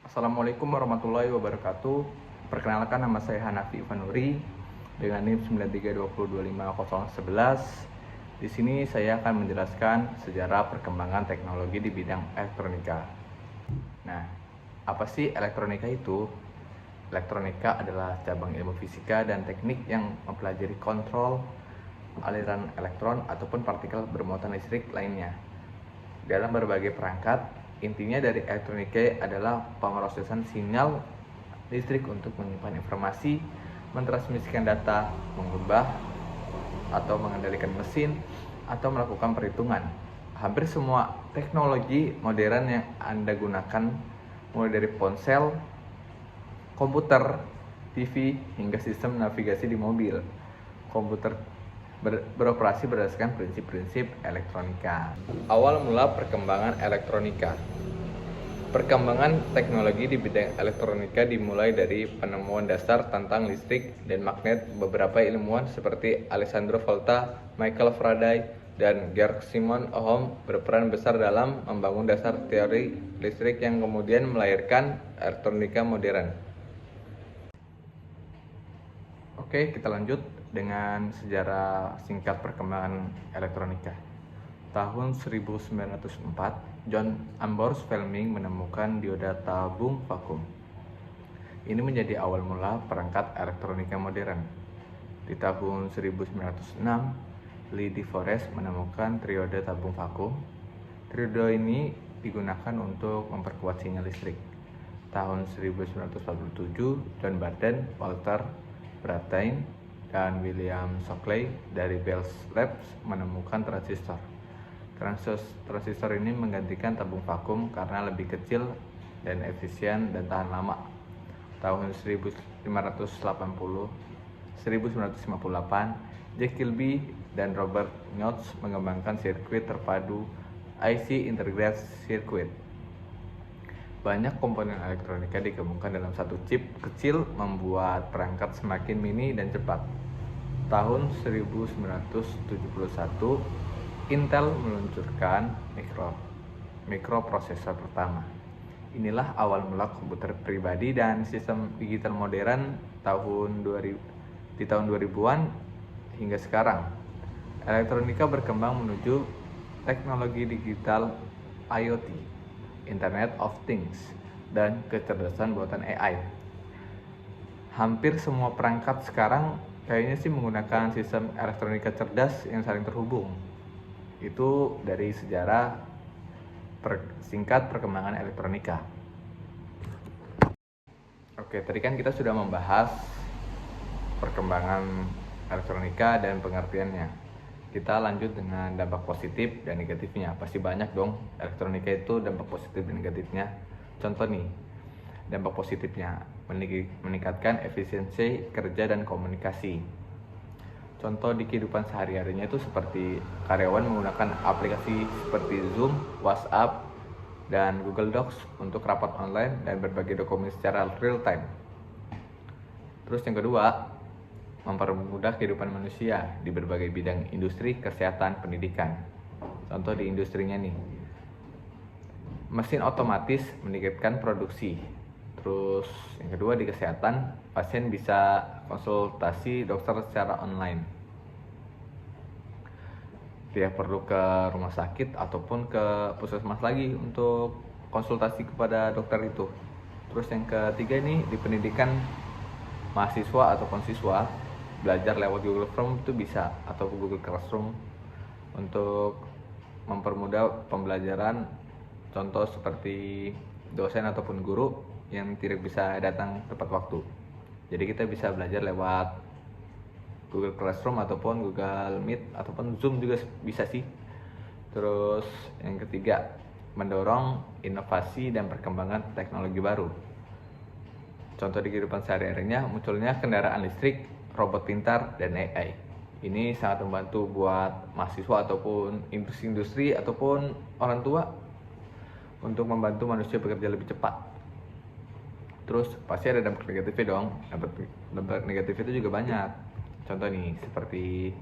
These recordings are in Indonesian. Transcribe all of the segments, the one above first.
Assalamualaikum warahmatullahi wabarakatuh. Perkenalkan, nama saya Hanafi Ivanuri dengan NIM 9320250111. Di sini saya akan menjelaskan sejarah perkembangan teknologi di bidang elektronika. Nah, apa sih elektronika itu? Elektronika adalah cabang ilmu fisika dan teknik yang mempelajari kontrol aliran elektron ataupun partikel bermuatan listrik lainnya dalam berbagai perangkat. Intinya dari elektronika adalah pemrosesan sinyal listrik untuk menyimpan informasi, mentransmisikan data, mengubah atau mengendalikan mesin, atau melakukan perhitungan. Hampir semua teknologi modern yang Anda gunakan, mulai dari ponsel, komputer, TV, hingga sistem navigasi di mobil, komputer beroperasi berdasarkan prinsip-prinsip elektronika. Awal mula perkembangan elektronika. Perkembangan teknologi di bidang elektronika dimulai dari penemuan dasar tentang listrik dan magnet beberapa ilmuwan seperti Alessandro Volta, Michael Faraday, dan Georg Simon Ohm berperan besar dalam membangun dasar teori listrik yang kemudian melahirkan elektronika modern. Oke, kita lanjut dengan sejarah singkat perkembangan elektronika. Tahun 1904, John Ambrose Fleming menemukan dioda tabung vakum. Ini menjadi awal mula perangkat elektronika modern. Di tahun 1906, Lee De Forest menemukan trioda tabung vakum. Trioda ini digunakan untuk memperkuat sinyal listrik. Tahun 1947, John Barden, Walter Brattain, dan William Shockley dari Bell Labs menemukan transistor. Transistor ini menggantikan tabung vakum karena lebih kecil dan efisien dan tahan lama. Tahun 1958, Jack Kilby dan Robert Knotts mengembangkan sirkuit terpadu IC Integrated Circuit. Banyak komponen elektronika digabungkan dalam satu chip kecil membuat perangkat semakin mini dan cepat. Tahun 1971, Intel meluncurkan mikroprosesor pertama. Inilah awal mula komputer pribadi dan sistem digital modern di tahun 2000-an hingga sekarang. Elektronika berkembang menuju teknologi digital IoT, Internet of Things, dan kecerdasan buatan AI. Hampir semua perangkat sekarang kayaknya sih menggunakan sistem elektronika cerdas yang saling terhubung. Itu dari sejarah singkat perkembangan elektronika. Oke, tadi kan kita sudah membahas perkembangan elektronika dan pengertiannya. Kita lanjut dengan dampak positif dan negatifnya. Pasti banyak dong elektronika itu dampak positif dan negatifnya. Contoh nih, dampak positifnya meningkatkan efisiensi kerja dan komunikasi. Contoh di kehidupan sehari-harinya itu seperti karyawan menggunakan aplikasi seperti Zoom, WhatsApp, dan Google Docs untuk rapat online dan berbagai dokumen secara real time. Terus yang kedua, mempermudah kehidupan manusia di berbagai bidang industri, kesehatan, pendidikan. Contoh di industrinya nih, mesin otomatis meningkatkan produksi. Terus yang kedua di kesehatan, pasien bisa konsultasi dokter secara online. Tidak perlu ke rumah sakit ataupun ke puskesmas lagi untuk konsultasi kepada dokter itu. Terus yang ketiga nih, di pendidikan, mahasiswa ataupun siswa belajar lewat Google Form itu bisa, atau Google Classroom untuk mempermudah pembelajaran. Contoh seperti dosen ataupun guru yang tidak bisa datang tepat waktu. Jadi kita bisa belajar lewat Google Classroom ataupun Google Meet ataupun Zoom juga bisa sih. Terus yang ketiga, mendorong inovasi dan perkembangan teknologi baru. Contoh di kehidupan sehari-harinya, munculnya kendaraan listrik, robot pintar, dan AI. Ini sangat membantu buat mahasiswa ataupun industri ataupun orang tua untuk membantu manusia bekerja lebih cepat. Terus pasti ada dampak negatifnya dong. Dampak negatif itu juga banyak. Contoh nih, seperti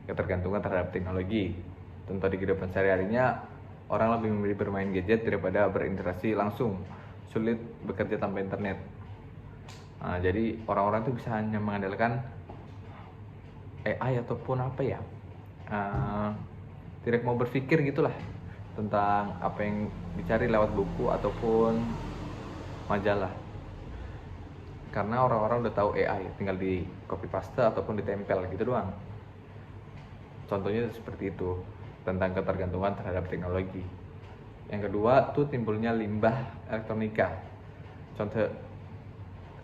ketergantungan terhadap teknologi. Contoh di kehidupan sehari-harinya, orang lebih memilih bermain gadget daripada berinteraksi langsung. sulit bekerja tanpa internet. Jadi orang-orang itu bisa hanya mengandalkan AI ataupun apa ya, tidak mau berpikir gitulah tentang apa yang dicari lewat buku ataupun majalah, karena orang-orang udah tahu AI, tinggal di copy paste ataupun ditempel gitu doang. Contohnya seperti itu, tentang ketergantungan terhadap teknologi. Yang kedua tuh timbulnya limbah elektronika.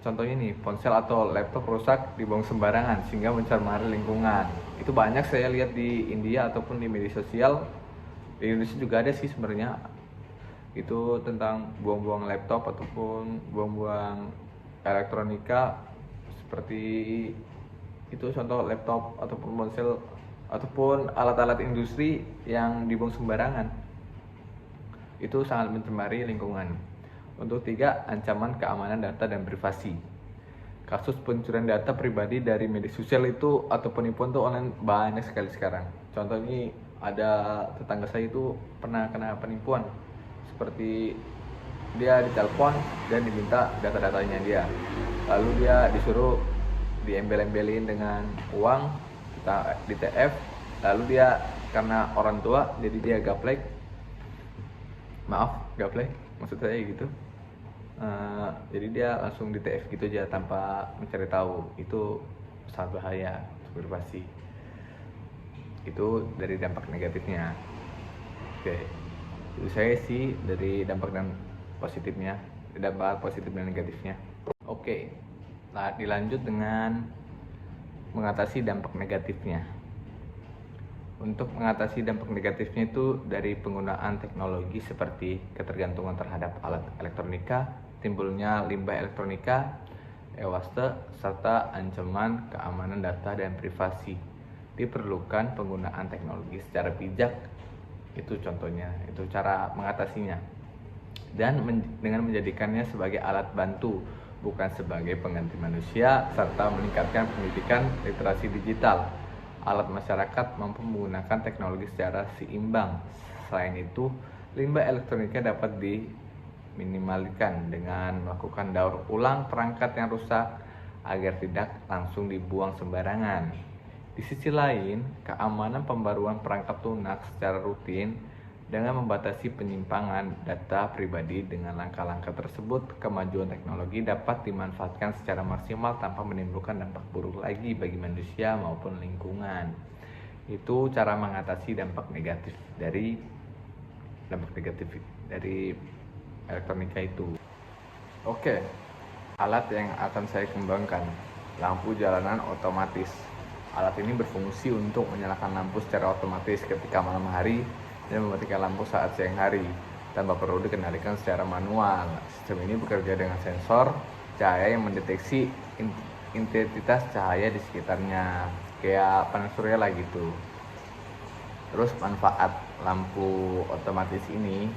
Contohnya nih, ponsel atau laptop rusak dibuang sembarangan sehingga mencemari lingkungan. Itu banyak saya lihat di India ataupun di media sosial. Di Indonesia juga ada sih sebenarnya. Itu tentang buang-buang laptop ataupun buang-buang elektronika seperti itu, contoh laptop ataupun ponsel ataupun alat-alat industri yang dibuang sembarangan. Itu sangat mencemari lingkungan. Untuk 3, ancaman keamanan data dan privasi. Kasus pencurian data pribadi dari media sosial itu atau penipuan tuh online banyak sekali sekarang. Contohnya ada tetangga saya itu pernah kena penipuan, seperti dia ditelepon dan diminta data-datanya dia, lalu dia disuruh diembel-embelin dengan uang di TF, lalu dia karena orang tua jadi dia gaplek maksud saya gitu. Jadi dia langsung di TF gitu aja tanpa mencari tahu. Itu sangat bahaya privasi. Itu dari dampak negatifnya. Oke, itu saya sih dari dampak dan positifnya, dampak positif dan negatifnya. Oke, nah dilanjut dengan mengatasi dampak negatifnya. Untuk mengatasi dampak negatifnya itu dari penggunaan teknologi seperti ketergantungan terhadap alat elektronika, timbulnya limbah elektronika, ewaste, serta ancaman keamanan data dan privasi. Diperlukan penggunaan teknologi secara bijak, itu contohnya, itu cara mengatasinya. Dan dengan menjadikannya sebagai alat bantu, bukan sebagai pengganti manusia, serta meningkatkan pendidikan literasi digital. Alat masyarakat mampu menggunakan teknologi secara seimbang. Selain itu, limbah elektronika dapat diminimalkan dengan melakukan daur ulang perangkat yang rusak agar tidak langsung dibuang sembarangan. Di sisi lain, keamanan pembaruan perangkat lunak secara rutin dengan membatasi penyimpangan data pribadi. Dengan langkah-langkah tersebut, kemajuan teknologi dapat dimanfaatkan secara maksimal tanpa menimbulkan dampak buruk lagi bagi manusia maupun lingkungan. Itu cara mengatasi dampak negatif dari elektronika itu. Oke, alat yang akan saya kembangkan, lampu jalanan otomatis. Alat ini berfungsi untuk menyalakan lampu secara otomatis ketika malam hari dan mematikan lampu saat siang hari tanpa perlu dikendalikan secara manual. Sistem ini bekerja dengan sensor cahaya yang mendeteksi intensitas cahaya di sekitarnya, kayak panel surya lah gitu. Terus manfaat lampu otomatis ini,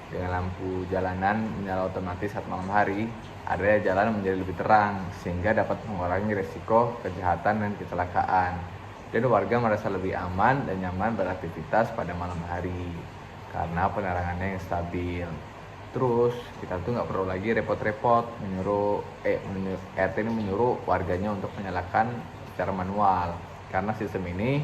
dengan lampu jalanan menyala otomatis saat malam hari, area jalan menjadi lebih terang sehingga dapat mengurangi risiko kejahatan dan kecelakaan. Dan warga merasa lebih aman dan nyaman beraktivitas pada malam hari karena penerangannya yang stabil. Terus kita tuh nggak perlu lagi repot-repot RT ini menyuruh warganya untuk menyalakan secara manual, karena sistem ini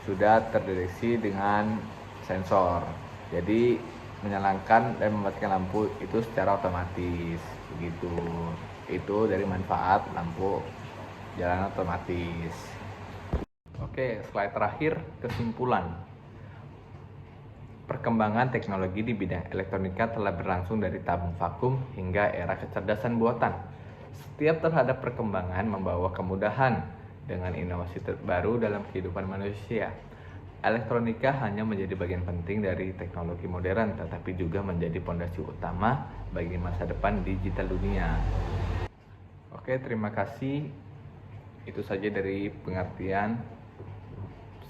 sudah terdeteksi dengan sensor. Jadi menyalakan dan mematikan lampu itu secara otomatis begitu. Itu dari manfaat lampu jalan otomatis. Oke, slide terakhir, kesimpulan. Perkembangan teknologi di bidang elektronika telah berlangsung dari tabung vakum hingga era kecerdasan buatan. Setiap terhadap perkembangan membawa kemudahan dengan inovasi terbaru dalam kehidupan manusia. Elektronika hanya menjadi bagian penting dari teknologi modern, tetapi juga menjadi fondasi utama bagi masa depan digital dunia. Oke, terima kasih. Itu saja dari pengertian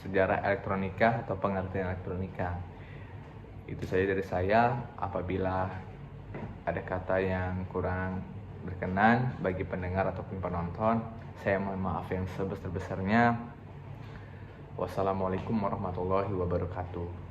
sejarah elektronika atau pengertian elektronika. Itu saja dari saya. Apabila ada kata yang kurang berkenan bagi pendengar ataupun penonton, saya mohon maaf yang sebesar-besarnya. Wassalamualaikum warahmatullahi wabarakatuh.